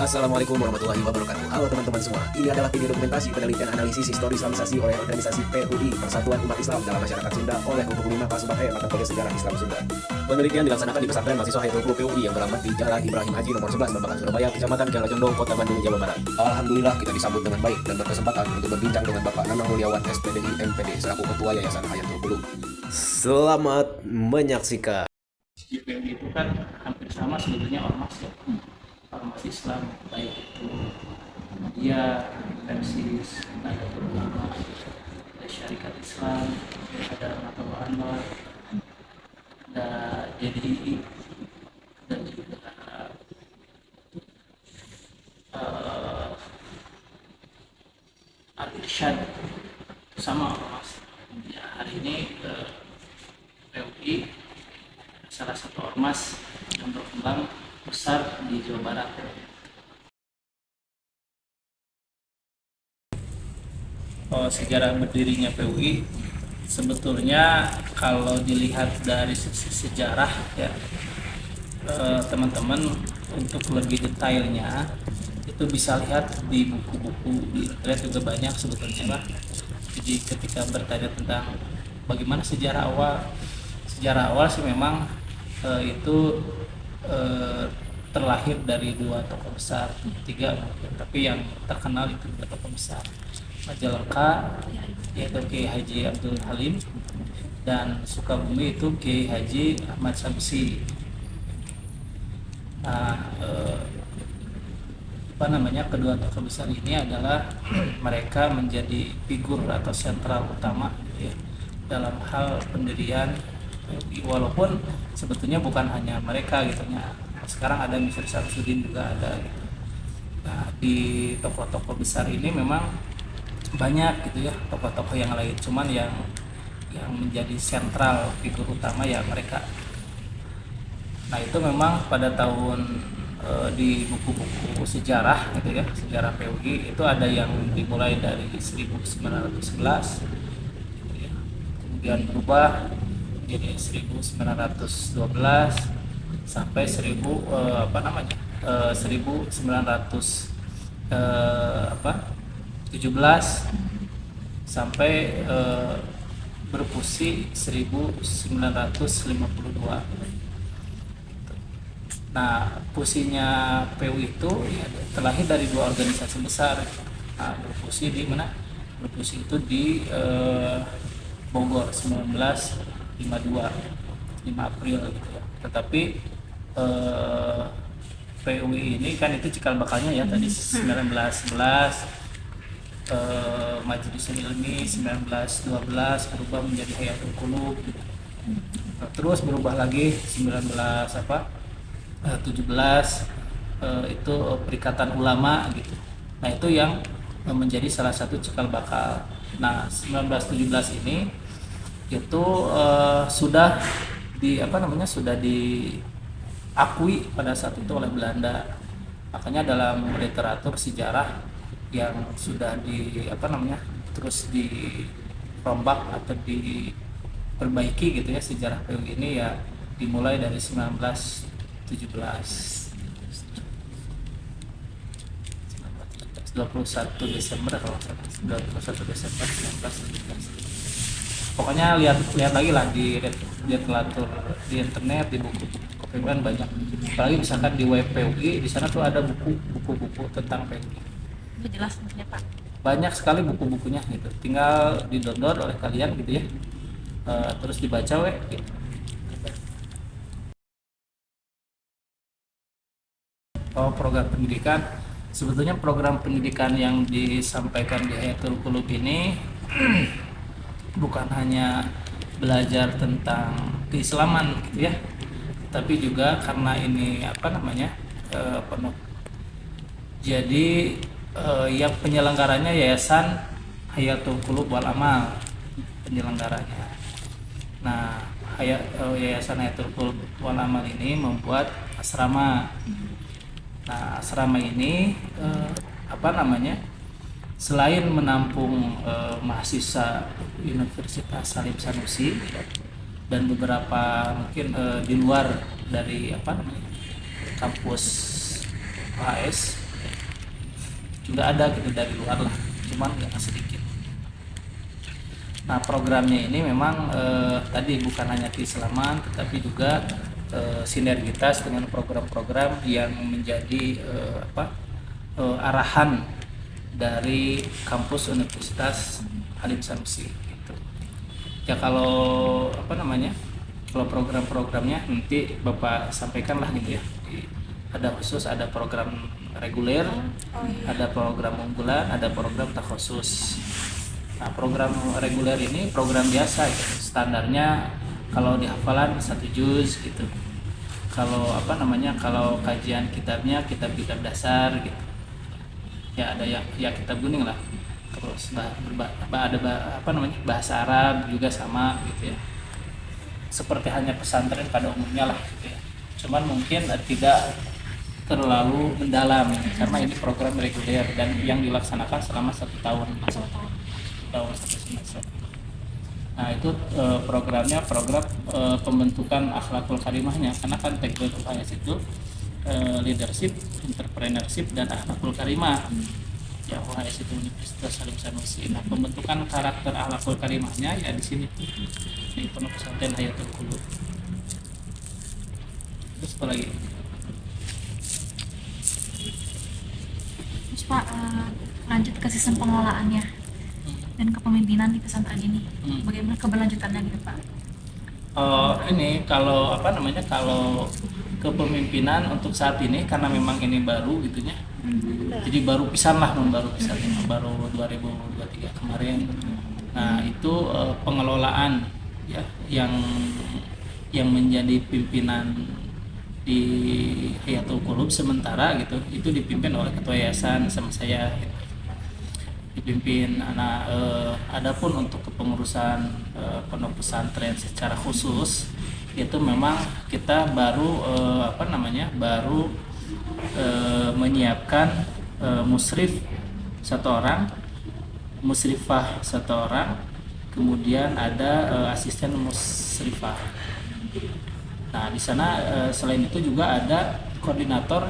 Assalamualaikum warahmatullahi wabarakatuh. Halo teman-teman semua. Ini adalah video dokumentasi penelitian analisis historisasi oleh organisasi PUI Persatuan Umat Islam dalam Masyarakat Sunda oleh kelompok 5 Kasubag Mata Kuliah Sejarah Islam Sunda. Penelitian dilaksanakan di pesantren mahasiswa Hayatul Qulub PUI yang beralamat di Jalan Ibrahim Haji nomor 11 Babakan Surabaya, Kecamatan Kiarajondong, Kota Bandung, Jawa Barat. Alhamdulillah kita disambut dengan baik dan berkesempatan untuk berbincang dengan Bapak Nanang Mulyawan SPDI MPD selaku Ketua Yayasan Hayatul Qulub. Selamat menyaksikan. Di PUI itu kan hampir sama sebetulnya ormas ya, ormas Islam, baik itu dia Persis, Nahdlatul Ulama, ada Syarikat Islam, ada Nahdlatul Anwar, ada JDI, dan juga Al-Irsyad, sama ormas. Ya, hari ini PUI salah satu ormas yang berkembang besar di Jawa Barat. Sejarah berdirinya PUI sebetulnya kalau dilihat dari sisi sejarah ya, teman-teman untuk lebih detailnya itu bisa lihat di buku-buku di internet juga banyak sebetulnya lah. Jadi ketika bertanya tentang bagaimana sejarah awal sih memang itu terlahir dari dua tokoh besar, tiga mungkin, tapi yang terkenal itu dua tokoh besar, Majalengka yaitu Kiai Haji Abdul Halim dan Sukabumi itu Kiai Haji Ahmad Samsi. Nah, kedua tokoh besar ini adalah mereka menjadi figur atau sentral utama gitu ya, dalam hal pendirian, walaupun sebetulnya bukan hanya mereka gitu ya. Sekarang ada Misri Samsudin juga ada gitu. Nah, di tokoh-tokoh besar ini memang banyak gitu ya tokoh-tokoh yang lain, cuman yang menjadi sentral figur utama ya mereka. Nah, itu memang pada tahun di buku-buku sejarah gitu ya, sejarah PUI itu ada yang dimulai dari 1911 gitu ya. Kemudian berubah jadi 1912 sampai 1917 sampai berfusi 1952. Nah, fusinya PUI itu ya, terlahir dari dua organisasi besar. Nah, berfusi di mana? Berfusi itu di Bogor 1952, 5 April gitu ya. Tetapi PUI ini kan itu cikal bakalnya ya tadi 1911, Majelis Ilmi 1912 berubah menjadi Hayatul Qulub. Terus berubah lagi 17 itu Perikatan Ulama gitu. Nah, itu yang menjadi salah satu cikal bakal. Nah, 1917 ini itu sudah diakui pada saat itu oleh Belanda. Makanya dalam literatur sejarah yang sudah terus dirombak atau diperbaiki gitu ya, sejarah PUI ini ya dimulai dari 21 Desember kalau 21 Desember 1917. Pokoknya lihat lagi lah di literatur di internet, di buku PUI banyak. Apalagi misalkan di web PUI, di sana tuh ada buku-buku tentang PUI. Itu jelas ya Pak. Banyak sekali buku-bukunya gitu. Tinggal di-download oleh kalian gitu ya. Terus dibaca gitu. Program pendidikan, sebetulnya program pendidikan yang disampaikan di Hayatul Qulub ini bukan hanya belajar tentang keislaman gitu ya, tapi juga karena ini penuh. Jadi yang penyelenggaranya Yayasan Hayatul Qulub wal Amal penyelenggaranya. Nah, Yayasan Hayatul Qulub wal Amal ini membuat asrama. Nah, asrama ini selain menampung mahasiswa Universitas Salim Sanusi dan beberapa mungkin di luar dari kampus AS juga ada gitu dari luar lah, cuman nggak sedikit. Nah, programnya ini memang tadi bukan hanya keislaman, tetapi juga sinergitas dengan program-program yang menjadi arahan dari kampus Universitas Halim Sanusi. Gitu. Ya kalau kalau program-programnya nanti Bapak sampaikan lah gitu ya. Ada khusus, ada program reguler, ada program unggulan, ada program tak khusus. Nah, program reguler ini program biasa gitu. Standarnya kalau di hafalan 1 juz gitu. Kalau kalau kajian kitabnya kitab-kitab dasar gitu. Ya ada yang ya kitab kuning lah. Terus bahasa Arab juga sama gitu ya. Seperti hanya pesantren pada umumnya lah gitu ya. Cuman mungkin tidak terlalu mendalam karena ini program reguler dan yang dilaksanakan selama 1 tahun. 1 semester. Nah itu programnya program pembentukan akhlakul karimahnya, karena kan tagline UHS itu leadership, entrepreneurship dan akhlakul karimah. Ya UHS itu Universitas Halim Sanusi. Nah pembentukan karakter akhlakul karimahnya ya di sini di Pondok Pesantren Hayatul Qulub. Terus apa lagi? Terus Pak, lanjut ke sistem pengelolaannya dan kepemimpinan di pesantren ini. Bagaimana keberlanjutannya gitu Pak? Ini kalau kalau kepemimpinan untuk saat ini karena memang ini baru gitunya. Jadi baru pisan baru 2023 kemarin. Nah, itu pengelolaan ya yang menjadi pimpinan di Hayatul Qulub sementara gitu. Itu dipimpin oleh ketua yayasan sama saya gitu. Dipimpin adapun untuk kepengurusan pondok pesantren secara khusus itu memang kita baru menyiapkan musrif 1 orang, musrifah 1 orang, kemudian ada asisten musrifah. Nah di sana selain itu juga ada koordinator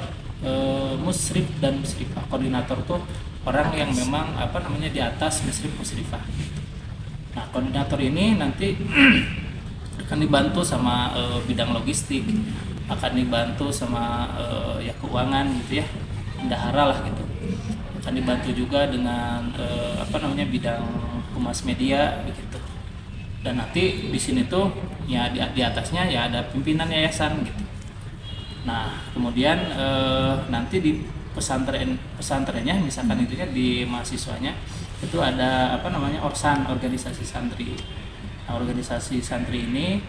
musrif dan musrifah. Koordinator tuh orang yang memang di atas musrifah. Nah koordinator ini nanti akan dibantu sama bidang logistik, akan dibantu sama ya keuangan gitu ya, bendahara lah gitu. Akan dibantu juga dengan bidang humas media begitu. Dan nanti di sini tuh ya di atasnya ya ada pimpinan yayasan gitu. Nah kemudian nanti di pesantrennya misalkan itu ya di mahasiswanya itu ada orsan, organisasi santri. Nah, organisasi santri ini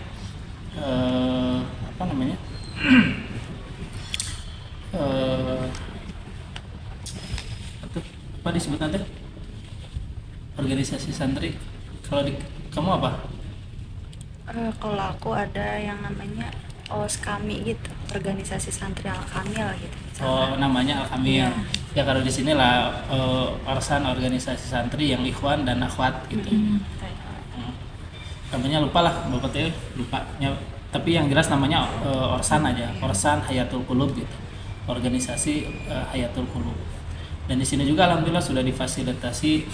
apa disebut nanti organisasi santri. Kalau di kamu apa? Kalau aku ada yang namanya OSKAMI gitu, organisasi santri Al-Kamil gitu. Oh, namanya Al-Kamil. Iya. Ya kalau di sini lah orsan organisasi santri yang ikhwan dan akhwat gitu. Namanya lupa lah, Bapak teh lupanya. Tapi yang jelas namanya orsan aja, Orsan Hayatul Qulub gitu. Organisasi Hayatul Qulub. Dan di sini juga alhamdulillah sudah difasilitasi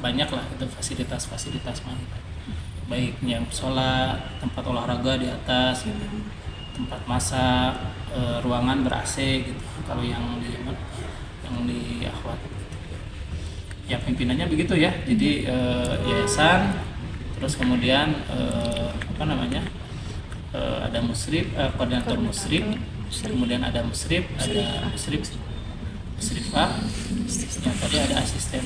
banyak lah itu fasilitas mah. Baik yang sholat, tempat olahraga di atas gitu. Tempat masak, ruangan ber-AC gitu. Kalau yang di akhwat. Ya pimpinannya begitu ya. Jadi yayasan, terus kemudian ada musrif, koordinator musrif, kemudian ada musrif, ada musrifah, yang tadi ada asisten,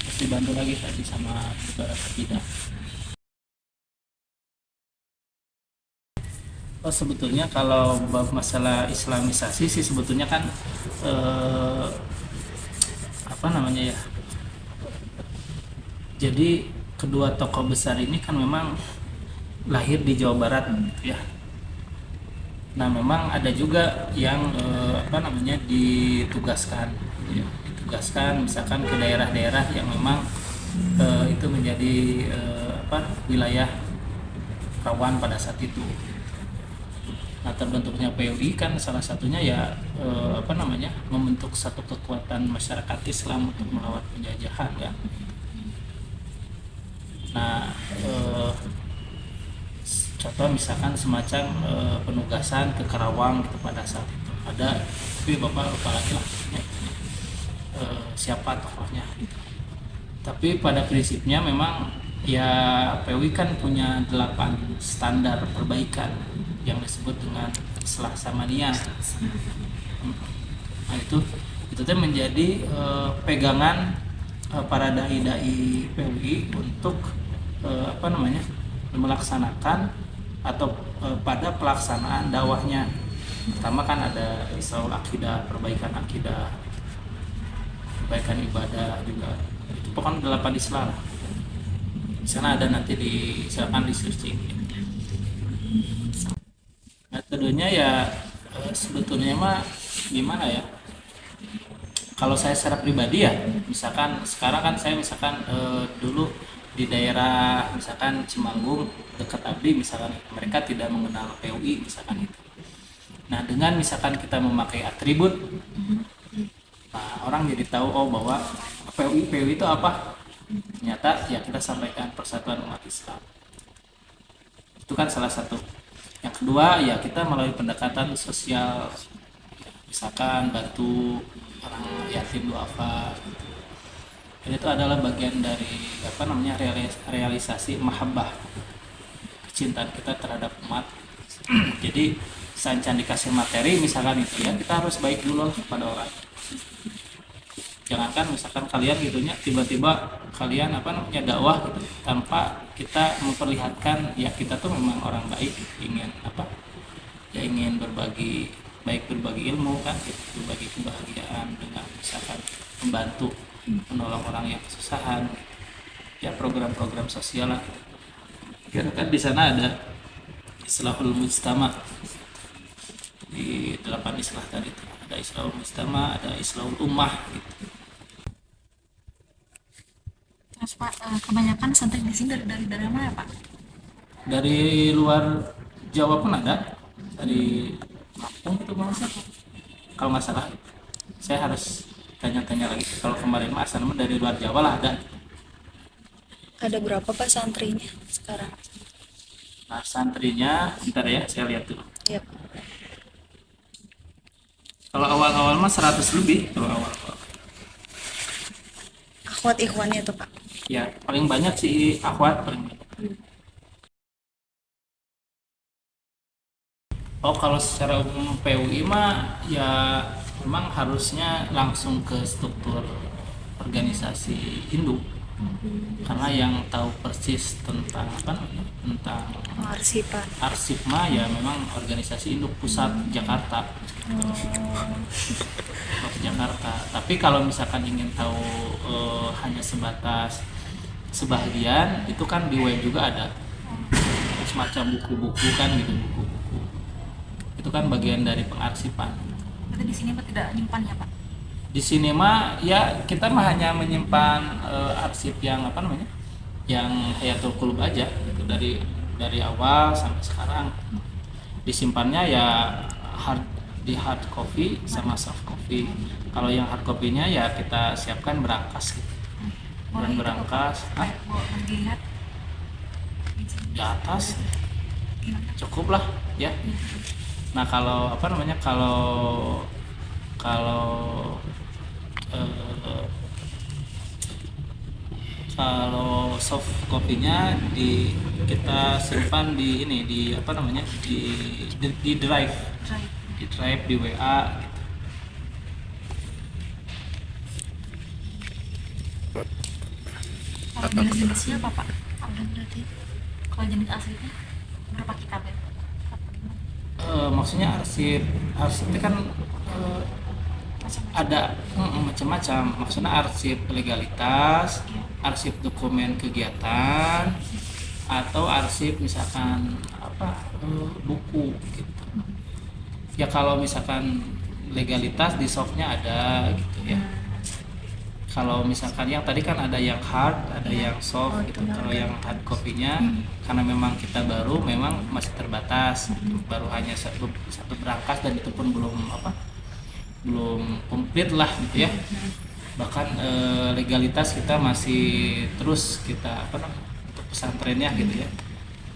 terus dibantu lagi tadi sama beberapa bidang. Sebetulnya kalau masalah islamisasi sih sebetulnya kan jadi kedua tokoh besar ini kan memang lahir di Jawa Barat ya. Nah memang ada juga yang ditugaskan misalkan ke daerah-daerah yang memang itu menjadi wilayah rawan pada saat itu. Nah, terbentuknya PUI kan salah satunya ya membentuk satu kekuatan masyarakat Islam untuk melawan penjajahan ya. Nah, contoh misalkan semacam penugasan ke Karawang gitu pada saat itu ada, tapi bapak lupa lagi lah siapa tokohnya gitu. Tapi pada prinsipnya memang ya PUI kan punya 8 standar perbaikan yang disebut dengan Islah Samaniyah. Nah itu tuh menjadi pegangan para dai-dai PUI untuk melaksanakan atau pada pelaksanaan dakwahnya. Pertama kan ada Islahul Akidah, perbaikan akidah, perbaikan ibadah juga. Itu pokoknya 8 islah lah. Di sana ada nanti silakan di searching. Metodenya ya sebetulnya mah gimana ya? Kalau saya secara pribadi ya, misalkan sekarang kan saya dulu di daerah misalkan Cimanggung dekat Abdi misalkan mereka tidak mengenal PUI misalkan itu. Nah dengan misalkan kita memakai atribut, nah orang jadi tahu bahwa PUI itu apa. Ternyata ya kita sampaikan persatuan umat Islam. Itu kan salah satu. Yang kedua ya kita melalui pendekatan sosial, misalkan bantu orang yatim duafa. Dan itu adalah bagian dari realisasi mahabbah, kecintaan kita terhadap umat. Jadi sancan dikasih materi misalkan itu ya kita harus baik dulu kepada orang. Jangankan misalkan kalian gitunya tiba-tiba kalian dakwah gitu tanpa kita memperlihatkan ya kita tuh memang orang baik, ingin berbagi ilmu kan, berbagi kebahagiaan dengan misalkan membantu menolong orang yang kesusahan, ya program-program sosial lah. Kan di sana ada Islahul Mujtama di 8 islah tadi itu ada Islahul Mujtama, ada Islahul Ummah gitu. Terus Pak, kebanyakan santri di sini dari mana ya Pak? Dari luar Jawa pun ada, dari Lampung itu kalau nggak salah. Saya harus tanya-tanya lagi. Kalau kemarin Mas dari luar Jawa lah ada. Ada berapa Pak santrinya sekarang? Nah santrinya, bentar ya saya lihat dulu. Yep. Kalau awal-awal mah 100 lebih kalau awal-awal. Akhwat ikhwannya tuh Pak? Ya paling banyak sih akhwat paling banyak. Kalau secara umum PUI mah ya memang harusnya langsung ke struktur organisasi induk, karena yang tahu persis tentang arsip mah ya memang organisasi induk pusat Jakarta. Jakarta. Tapi kalau misalkan ingin tahu hanya sebatas sebagian itu kan di web juga ada semacam buku-buku kan gitu, buku-buku itu kan bagian dari pengarsipan. Berarti di sini Pak tidak nyimpan ya Pak? Di sini mah ya kita mah hanya menyimpan arsip yang yang Hayatul Qulub aja gitu, dari awal sampai sekarang. Disimpannya ya di hard copy sama soft copy. Kalau yang hard copy-nya ya kita siapkan berangkas gitu. Dan berangkas Dilihat di atas cukup lah ya. Nah kalau kalau soft copy-nya kita simpan di di drive di WA gitu. Kalau jenis-jenisnya apa Pak? Berarti kalau jenis aslinya berapa kitab ya? Maksudnya arsip itu kan ada macam-macam. Maksudnya arsip legalitas, arsip dokumen kegiatan, atau arsip misalkan buku gitu. Ya kalau misalkan legalitas di softnya ada gitu ya. Kalau misalkan yang tadi kan ada yang hard, ada Iya. yang soft Oh, gitu. itu Kalau nggak yang hard copy-nya karena memang kita baru, memang masih terbatas. Gitu. Baru hanya satu berangkas dan itu pun belum komplit lah gitu ya. Bahkan legalitas kita masih terus kita untuk pesantrennya gitu ya.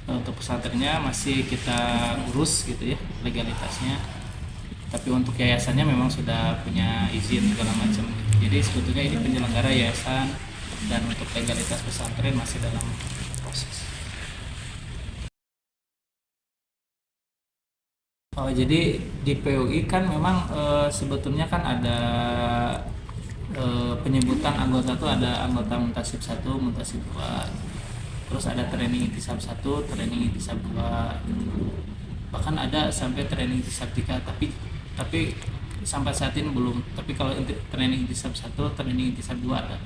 Untuk pesantrennya masih kita urus gitu ya legalitasnya. Tapi untuk yayasannya memang sudah punya izin segala macam. Jadi sebetulnya ini penyelenggara yayasan dan untuk legalitas pesantren masih dalam proses. Oh, jadi di PUI kan memang sebetulnya kan ada penyebutan anggota tuh ada anggota Muntasib 1, Muntasib 2. Terus ada training intisab 1, training intisab 2. Bahkan ada sampai training intisab 3 tapi sampai saat ini belum. Tapi kalau training intisab 1, training intisab 2 ada.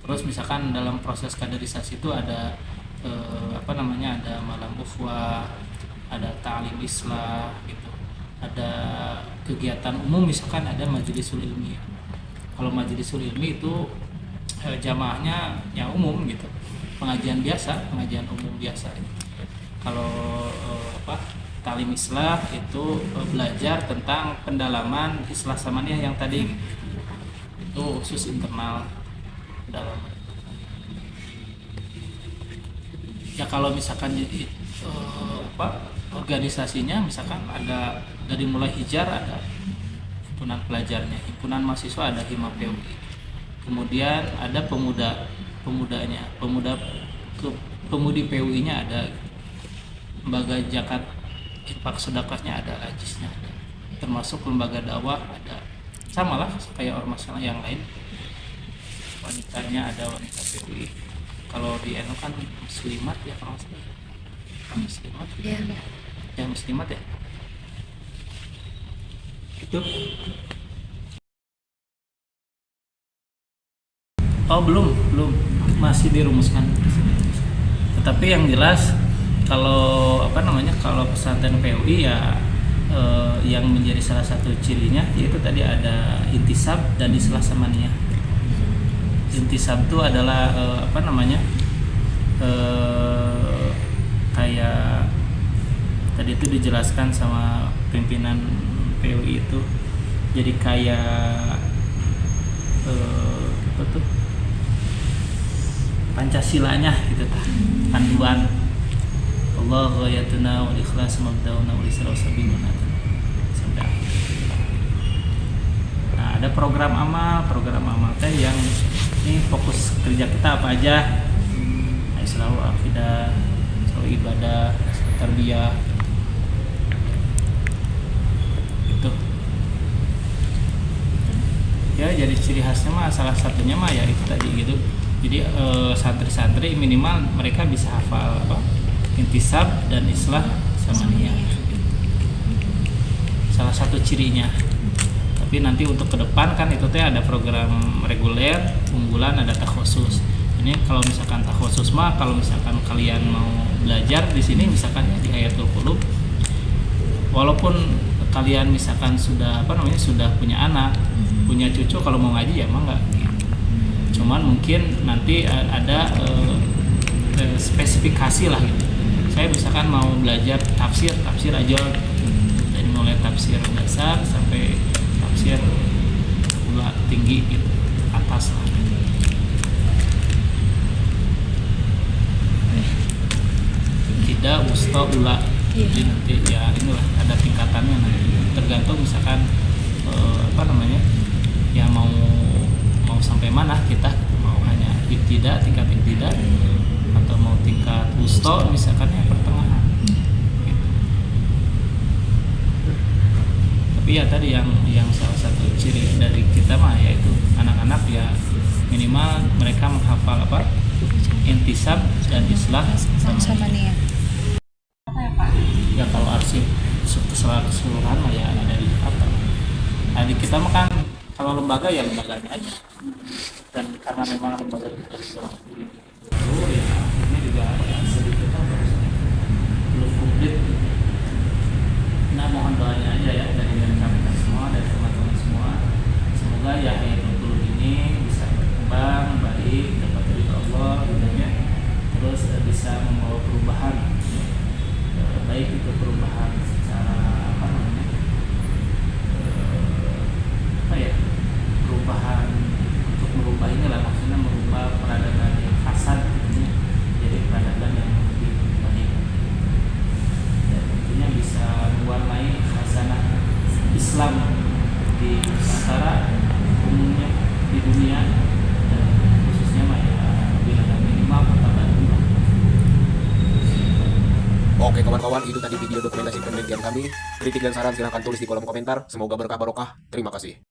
Terus misalkan dalam proses kaderisasi itu ada ada malam ukhuwah, ada ta'lim islah gitu. Ada kegiatan umum, misalkan ada majlisul ilmi. Kalau majlisul ilmi itu jamaahnya yang umum gitu. Pengajian umum biasa. Kalau Talim Islah itu belajar tentang pendalaman Islah Samaniyah yang tadi itu khusus internal pendalaman. Ya kalau misalkan organisasinya misalkan ada dari mulai Hijar ada himpunan pelajarnya, himpunan mahasiswa ada Hima PUI. Kemudian ada pemudi PUI-nya ada, lembaga zakat infak sedekahnya ada, lajisnya ada, termasuk lembaga dakwah ada, sama lah kayak ormas yang lain. Wanitanya ada wanita PUI. Kalau di NU kan muslimat ya, kalau muslimat ya, muslimat ya itu. Oh belum masih dirumuskan. Tetapi yang jelas kalau kalau pesantren PUI ya yang menjadi salah satu cirinya yaitu tadi ada intisab dan islah samaniyah. Intisab itu adalah kayak tadi itu dijelaskan sama pimpinan PUI itu, jadi kayak Pancasilanya gitu tah, panduan Allah ghayatuna wal ikhlas mabdauna wal isra sabina sampai akhir. Nah, ada program amal teh yang ini fokus kerja kita apa aja. Nah, selalu akidah, selalu ibadah, tarbiyah. Gitu. Ya, jadi ciri khasnya mah salah satunya mah ya itu tadi gitu. Jadi santri-santri minimal mereka bisa hafal intisab dan islah samaniyah. Salah satu cirinya. Tapi nanti untuk ke depan kan itu teh ada program reguler, unggulan, ada takhusus. Ini kalau misalkan takhusus mah kalau misalkan kalian mau belajar di sini misalkan ya di Hayatul Qulub, walaupun kalian misalkan sudah sudah punya anak, punya cucu, kalau mau ngaji ya emang enggak. Cuman mungkin nanti ada spesifikasi lah gitu. Saya misalkan mau belajar tafsir aja dari mulai tafsir dasar sampai tafsir ula tinggi gitu, atas lah. Tidak wusta ula. Jadi nanti ya inilah ada tingkatannya nanti. Tergantung misalkan ya mau sampai mana kita, mau hanya ibtida, tingkat ibtida atau mau tingkat wusta misalkan yang pertengahan gitu. Tapi ya tadi yang salah satu ciri dari kita mah yaitu anak-anak ya minimal mereka menghafal intisab dan islah samaniyah. Ya kalau arsip keseluruhan mah ya ada di apa. Nah, di kita mah kan kalau lembaga ya lembaganya aja, dan karena memang lembaga kita ya ini juga ya sedikit belum komplit. Nah, mohon doanya aja ya dari kami semua, dari teman-teman semua, semoga ya Hayatul Qulub ini ini bisa berkembang baik, dapat ridho Allah gitu ya. Terus bisa membawa perubahan ya. Baik itu perubahan secara apa namanya, apa ya, perubahan untuk merubah inilah, maksudnya merubah peradaban yang fasad gitu ya, jadi peradaban yang lebih baik dan tentunya bisa mewarnai khazanah Islam di Nusantara umumnya di dunia, dan khususnya ya wilayah minimal kota Bandung lah. Oke kawan-kawan, itu tadi video dokumentasi penelitian kami. Kritik dan saran silahkan tulis di kolom komentar. Semoga berkah barokah. Terima kasih.